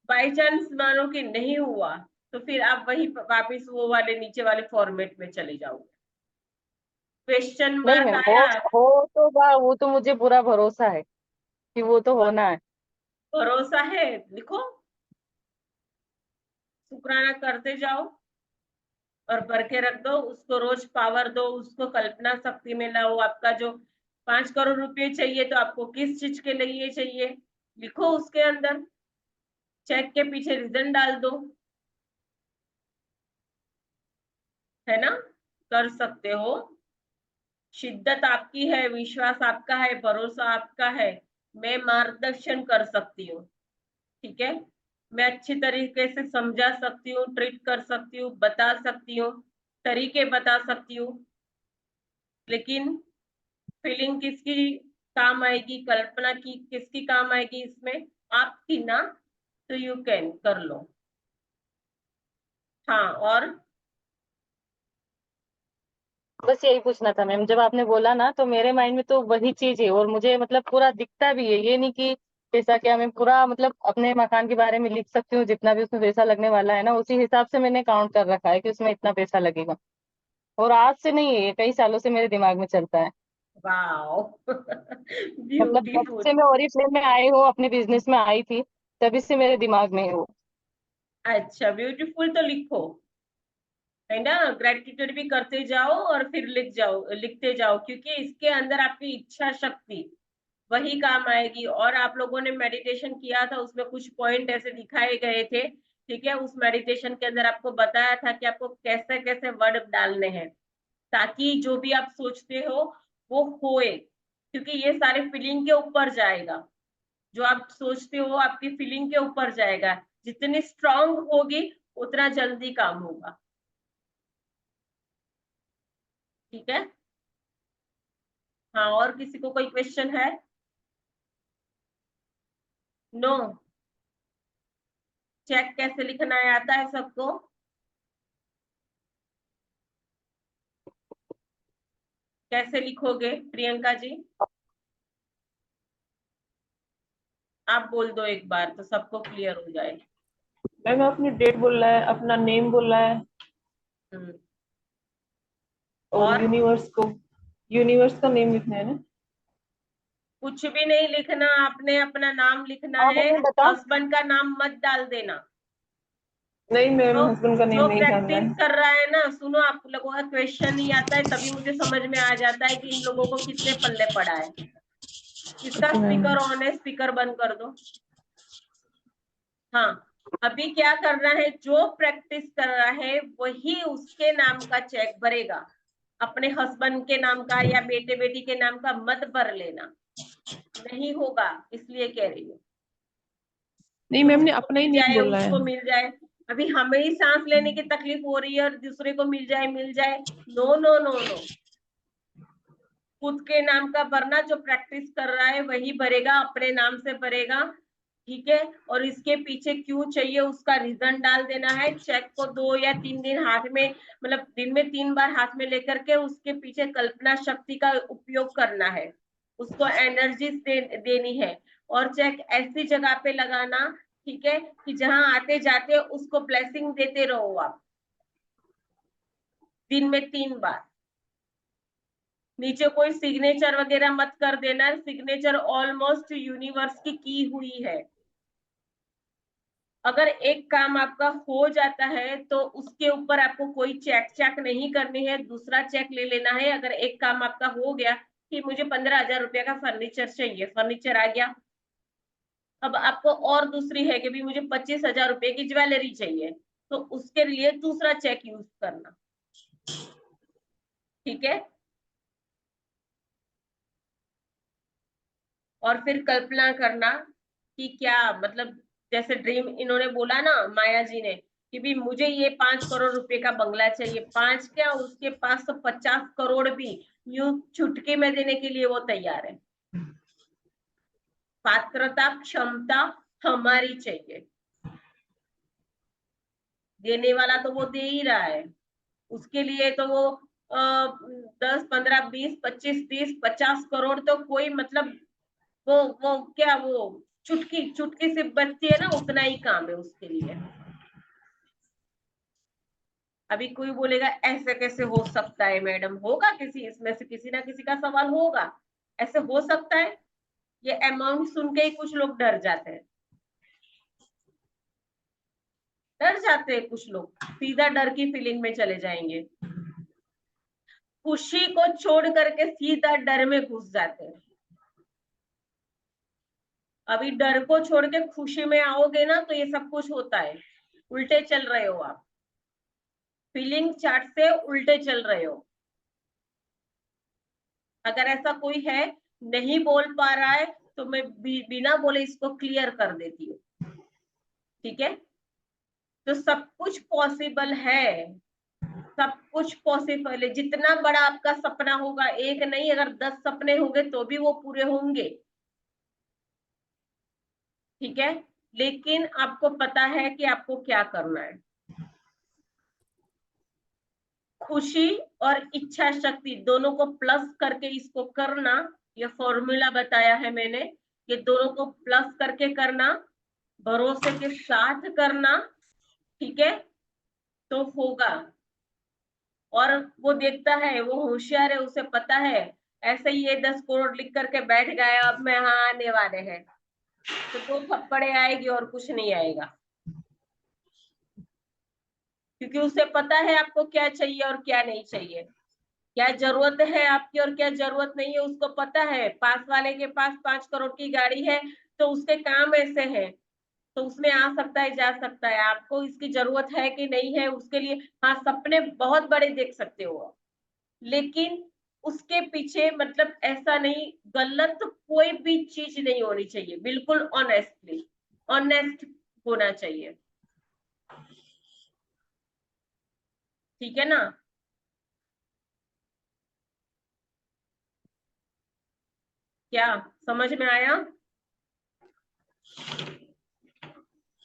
बाई चांस मानो कि नहीं हुआ, तो फिर आप वही वापस वो वाले नीचे वाले फॉर्मेट में चले जाओगे। क्वेश्चन नहीं मार्क मैम, आया? हो तो वो तो मुझे पूरा भरोसा है कि वो तो होना है। भरोसा है, लिखो, शुक्राना करते जाओ और भर के रख दो उसको, रोज पावर दो उसको, कल्पना शक्ति में लाओ। आपका जो 5 करोड़ रुपए चाहिए, तो आपको किस चीज के लिए चाहिए, लिखो उसके अंदर, चेक के पीछे रीजन डाल दो, है ना, कर सकते हो। शिद्दत आपकी है, विश्वास आपका है, भरोसा आपका है, मैं मार्गदर्शन कर सकती हूँ। ठीक है, मैं अच्छी तरीके से समझा सकती हूँ, ट्रीट कर सकती हूँ, बता सकती हूँ, तरीके बता सकती हूँ, लेकिन फीलिंग किसकी काम आएगी, कल्पना की किसकी काम आएगी इसमें, आपकी ना। तो यू कैन कर लो। हाँ, और बस यही पूछना था मैम, जब आपने बोला ना तो मेरे माइंड में तो वही चीज है, और मुझे मतलब पूरा दिखता भी है, ये नहीं कि पैसा क्या, मैं पूरा मतलब अपने मकान के बारे में लिख सकती हूँ, जितना भी उसमें पैसा लगने वाला है ना उसी हिसाब से मैंने काउंट कर रखा है कि उसमें इतना पैसा लगेगा। और आज से नहीं है, ये कई सालों से मेरे दिमाग में चलता है। वाओ मतलब जब ब्यूटीफुल। से मैं ओरिफ्लेम में आई हूँ, अपने बिजनेस में आई थी, तभी से मेरे दिमाग में है वो। अच्छा, ब्यूटीफुल, तो लिखो, है ना, ग्रेटिट्यूड भी करते जाओ और फिर लिखते जाओ, क्योंकि इसके अंदर आपकी इच्छा शक्ति वही काम आएगी। और आप लोगों ने मेडिटेशन किया था, उसमें कुछ पॉइंट ऐसे दिखाए गए थे। ठीक है, उस मेडिटेशन के अंदर आपको बताया था कि आपको कैसे कैसे वर्ड डालने हैं, ताकि जो भी आप सोचते हो वो होए, क्योंकि ये सारे फीलिंग के ऊपर जाएगा। जो आप सोचते हो आपकी फीलिंग के ऊपर जाएगा, जितनी स्ट्रांग होगी उतना जल्दी काम होगा। ठीक है, हाँ, और किसी को कोई क्वेश्चन है? नो? चेक कैसे लिखना है आता है सबको? कैसे लिखोगे प्रियंका जी? आप बोल दो एक बार तो सबको क्लियर हो जाए। मैम अपनी डेट बोलना है, अपना नेम बोलना है, हम्म, और और यूनिवर्स का नेम लिखना है ना। कुछ भी नहीं लिखना, आपने अपना नाम लिखना हाँ है। मम्मी बताओ। हस्बैंड का नाम मत डाल देना। नहीं मैम, जो हस्बैंड का नेम जो नहीं डालना प्रैक्टिस है। कर रहा है ना, सुनो, आप लोगों का क्वेश्चन नहीं आता है तभी मुझे समझ में आ जाता है कि इन लोगों को कितने पल्ले पड़ा है। इसका ओके मैम। स्पीकर ऑन है, स्पीकर बंद कर दो। हाँ, अभी क्या करना है, जो प्रैक्टिस कर रहा है वही उसके नाम का चेक भरेगा, अपने हस्बैंड के नाम का या बेटे बेटी के नाम का मत भर लेना, नहीं होगा, इसलिए कह रही हूँ। नहीं कि मैम ने उसको अपना ही मिल नेम जाए, बोलना है। उसको मिल जाए। अभी हमें ही सांस लेने की तकलीफ हो रही है और दूसरे को मिल जाए, मिल जाए, नो नो नो नो। खुद के नाम का भरना, जो प्रैक्टिस कर रहा है वही भरेगा, अपने नाम से भरेगा। ठीक है, और इसके पीछे क्यों चाहिए उसका रीजन डाल देना है। चेक को 2 या 3 दिन हाथ में, मतलब दिन में 3 बार हाथ में लेकर के उसके पीछे कल्पना शक्ति का उपयोग करना है, उसको एनर्जी देनी है। और चेक ऐसी जगह पे लगाना, ठीक है, कि जहां आते जाते उसको ब्लेसिंग देते रहो आप, दिन में 3 बार। नीचे कोई सिग्नेचर वगैरह मत कर देना, सिग्नेचर ऑलमोस्ट यूनिवर्स की हुई है। अगर एक काम आपका हो जाता है तो उसके ऊपर आपको कोई चेक चेक नहीं करनी है, दूसरा चेक ले लेना है। अगर एक काम आपका हो गया कि मुझे 15,000 रुपया का फर्नीचर चाहिए, फर्नीचर आ गया, अब आपको और दूसरी है कि भी मुझे 25,000 रुपए की ज्वेलरी चाहिए, तो उसके लिए दूसरा चेक यूज करना। ठीक है, और फिर कल्पना करना कि क्या मतलब, जैसे ड्रीम इन्होंने बोला ना, माया जी ने, कि भी मुझे ये 5 करोड़ रुपए का बंगला चाहिए, 5 क्या, उसके पास तो 50 करोड़ भी यूं चुटकी में देने के लिए वो तैयार है। पात्रता क्षमता हमारी चाहिए, देने वाला तो वो दे ही रहा है, उसके लिए तो वो 10 15 20 25 30 50 करोड़ तो कोई मतलब वो क्या, वो चुटकी चुटकी से बचती है ना, उतना ही काम है उसके लिए। अभी कोई बोलेगा ऐसे कैसे हो सकता है मैडम, होगा किसी इसमें से किसी ना किसी का सवाल होगा, ऐसे हो सकता है। ये अमाउंट सुन के ही कुछ लोग डर जाते हैं, कुछ लोग सीधा डर की फीलिंग में चले जाएंगे, खुशी को छोड़ करके सीधा डर में घुस जाते हैं। अभी डर को छोड़ के खुशी में आओगे ना तो ये सब कुछ होता है, उल्टे चल रहे हो आप, फीलिंग चार्ट से उल्टे चल रहे हो। अगर ऐसा कोई है नहीं बोल पा रहा है तो मैं बिना बोले इसको क्लियर कर देती हूँ, ठीक है। तो सब कुछ पॉसिबल है, सब कुछ पॉसिबल है। जितना बड़ा आपका सपना होगा, एक नहीं अगर 10 सपने होंगे तो भी वो पूरे होंगे, ठीक है। लेकिन आपको पता है कि आपको क्या करना है। खुशी और इच्छा शक्ति दोनों को प्लस करके इसको करना, ये फॉर्मूला बताया है मैंने, ये दोनों को प्लस करके करना, भरोसे के साथ करना, ठीक है, तो होगा। और वो देखता है, वो होशियार है, उसे पता है ऐसे ही ये 10 करोड़ लिख करके बैठ गए, अब मैं हाँ आने वाले हैं, तो 2 थप्पड़े आएगी और कुछ नहीं आएगा, क्योंकि उसे पता है आपको क्या चाहिए और क्या नहीं चाहिए, क्या जरूरत है आपकी और क्या जरूरत नहीं है उसको पता है। पास वाले के पास 5 करोड़ की गाड़ी है तो उसके काम ऐसे हैं, तो उसमें आ सकता है जा सकता है, आपको इसकी जरूरत है कि नहीं है उसके लिए। हाँ, सपने बहुत बड़े देख सकते हो, लेकिन उसके पीछे मतलब ऐसा नहीं, गलत कोई भी चीज नहीं होनी चाहिए, बिल्कुल ऑनेस्टली ऑनेस्ट होना चाहिए, ठीक है ना। क्या समझ में आया?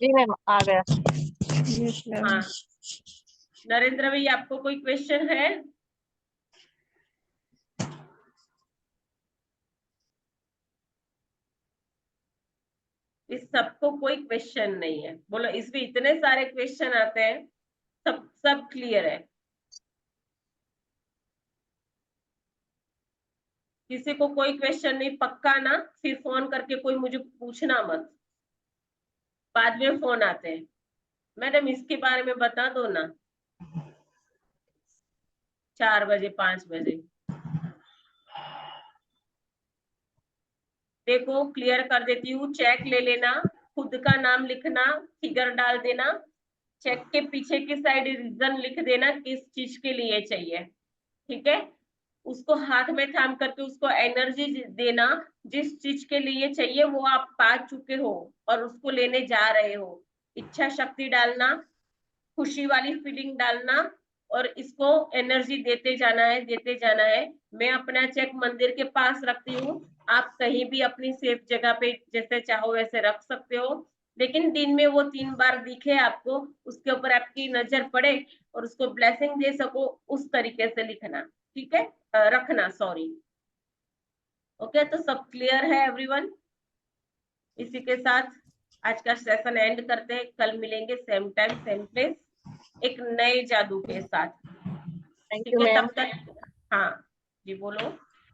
जी मैम, आ गया। Yes, ma'am. हाँ, नरेंद्र भाई आपको कोई क्वेश्चन है? इस सबको कोई क्वेश्चन नहीं है, बोलो इसमें इतने सारे क्वेश्चन आते हैं, सब क्लियर है। किसी को कोई क्वेश्चन नहीं पक्का ना, फिर फोन करके कोई मुझे पूछना मत, बाद में फोन आते हैं मैडम इसके बारे में बता दो ना, 4 बजे 5 बजे। देखो क्लियर कर देती हूँ, चेक ले लेना, खुद का नाम लिखना, फिगर डाल देना, चेक के पीछे की साइड रीजन लिख देना किस चीज के लिए चाहिए, ठीक है। उसको हाथ में थाम करके उसको एनर्जी देना, जिस चीज के लिए चाहिए वो आप पा चुके हो और उसको लेने जा रहे हो। इच्छा शक्ति डालना, खुशी वाली फीलिंग डालना और इसको एनर्जी देते जाना है, देते जाना है। मैं अपना चेक मंदिर के पास रखती हूँ, आप कहीं भी अपनी सेफ जगह पे जैसे चाहो वैसे रख सकते हो, लेकिन दिन में वो 3 बार दिखे आपको, उसके ऊपर आपकी नजर पड़े और उसको ब्लेसिंग दे सको, उस तरीके से लिखना, ठीक है, रखना, सॉरी। ओके, तो सब क्लियर है एवरीवन? इसी के साथ आज का सेशन एंड करते हैं, कल मिलेंगे सेम टाइम सेम प्लेस एक नए जादू के साथ, थैंक ठीक यू है। मैम। तब तक हाँ जी बोलो।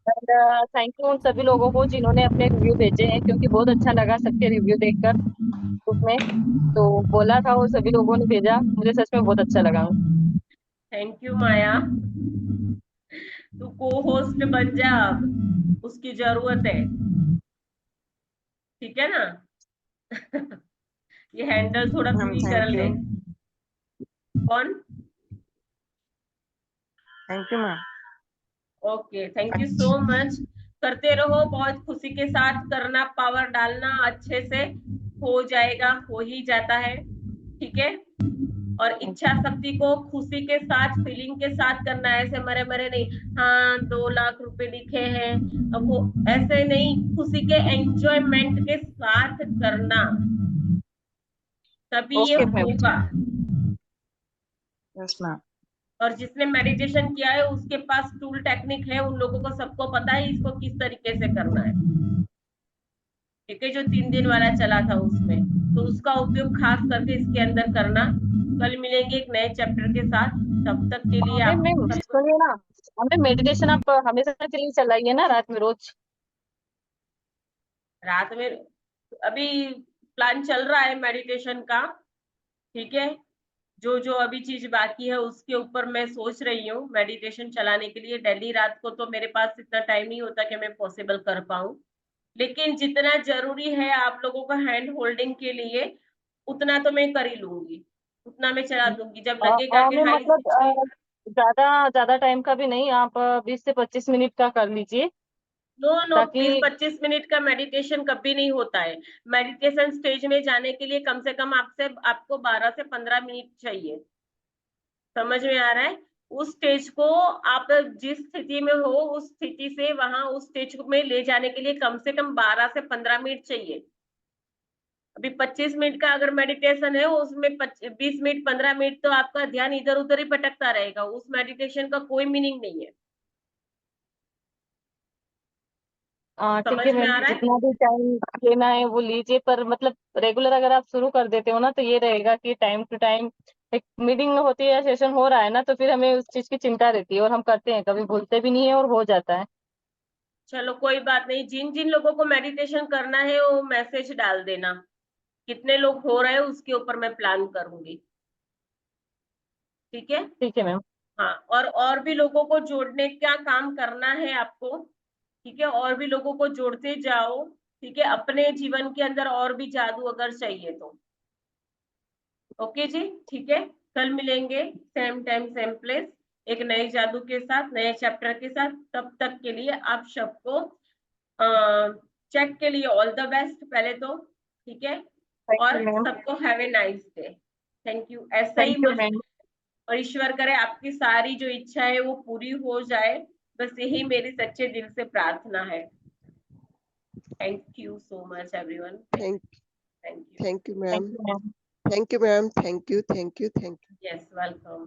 थैंक यू उन सभी लोगों को जिन्होंने अपने रिव्यू भेजे हैं, क्योंकि बहुत अच्छा लगा सबके रिव्यू देखकर उसमें, तो बोला था वो सभी लोगों ने भेजा, मुझे सच में बहुत अच्छा लगा। थैंक यू माया, तू को होस्ट बन जा, अब उसकी जरूरत है, ठीक है ना। ये हैंडल थोड़ा तू Ma'am, ही कर thank ले। you. कौन? Thank you, ma'am. Okay, thank you so much. करते रहो, बहुत खुशी के साथ करना, पावर डालना, अच्छे से हो जाएगा, हो ही जाता है, ठीक है। और इच्छा शक्ति को खुशी के साथ, फीलिंग के साथ करना है, ऐसे मरे मरे नहीं। हाँ 2 लाख रुपए लिखे हैं, अब वो ऐसे नहीं, खुशी के एंजॉयमेंट के साथ करना, तभी ये ओके मैम। होगा। Yes ma'am. और जिसने मेडिटेशन किया है उसके पास टूल टेक्निक है, उन लोगों को सबको पता है इसको किस तरीके से करना है, ठीक है, जो 3 दिन वाला चला था उसमें, तो उसका उपयोग खास करके इसके अंदर करना। कल मिलेंगे एक नए चैप्टर के साथ, तब तक के लिए मैम आप मैम सबको सुनिए ना, हमें मेडिटेशन आप हमेशा के लिए चलाइए ना रात में रोज। रात में, अभी प्लान चल रहा है मेडिटेशन का, ठीक है, जो जो अभी चीज बाकी है उसके ऊपर मैं सोच रही हूँ मेडिटेशन चलाने के लिए। डेली रात को तो मेरे पास इतना टाइम नहीं होता कि मैं पॉसिबल कर पाऊँ, लेकिन जितना जरूरी है आप लोगों का हैंड होल्डिंग के लिए, उतना तो मैं कर ही लूंगी, उतना मैं चला दूंगी। जब लगेगा कि हमें हाँ मतलब इसमें, ज्यादा ज्यादा टाइम का भी नहीं, आप 20 से 25 मिनट का कर लीजिए नो नो, ताकि। 20-25 मिनट का मेडिटेशन कभी नहीं होता है। मेडिटेशन स्टेज में जाने के लिए कम से कम आपको 12 से 15 मिनट चाहिए, समझ में आ रहा है? उस स्टेज को आप जिस स्थिति में हो उस स्थिति से वहां उस स्टेज में ले जाने के लिए कम से कम 12 से 15 मिनट चाहिए। अभी 25 मिनट का अगर मेडिटेशन है उसमें 20 मिनट 15 मिनट तो आपका ध्यान इधर उधर ही भटकता रहेगा, उस मेडिटेशन का कोई मीनिंग नहीं है। ठीक समझ है में मैम, आ रहा है? जितना भी टाइम लेना है वो लीजिए, पर मतलब रेगुलर अगर आप शुरू कर देते हो ना तो ये रहेगा कि टाइम टू टाइम एक मीटिंग होती है या सेशन हो रहा है ना, तो फिर हमें उस चीज की चिंता रहती है और हम करते हैं, कभी भूलते भी नहीं है और हो जाता है। चलो कोई बात नहीं, जिन जिन लोगों को मेडिटेशन करना है वो मैसेज डाल देना, कितने लोग हो रहे हैं उसके ऊपर मैं प्लान करूंगी, ठीक है। ठीक है मैम। हाँ, और भी लोगों को जोड़ने का काम करना है आपको, ठीक है, और भी लोगों को जोड़ते जाओ, ठीक है, अपने जीवन के अंदर और भी जादू अगर चाहिए तो। ओके जी, ठीक है, कल मिलेंगे सेम टाइम सेम प्लेस, एक नए जादू के साथ, नए चैप्टर के साथ। तब तक के लिए आप सबको चेक के लिए ऑल द बेस्ट पहले तो, ठीक है, थैंक और यू मैम। सबको have a nice day. Thank you, ऐसा ही थैंक यू मैम। और ईश्वर करे आपकी सारी जो इच्छा है वो पूरी हो जाए, बस यही मेरी सच्चे दिल से प्रार्थना है। Thank you so much everyone, Thank, thank you, thank you, thank ma'am. You ma'am. Thank you, ma'am. Thank you, thank you, thank you. Yes welcome.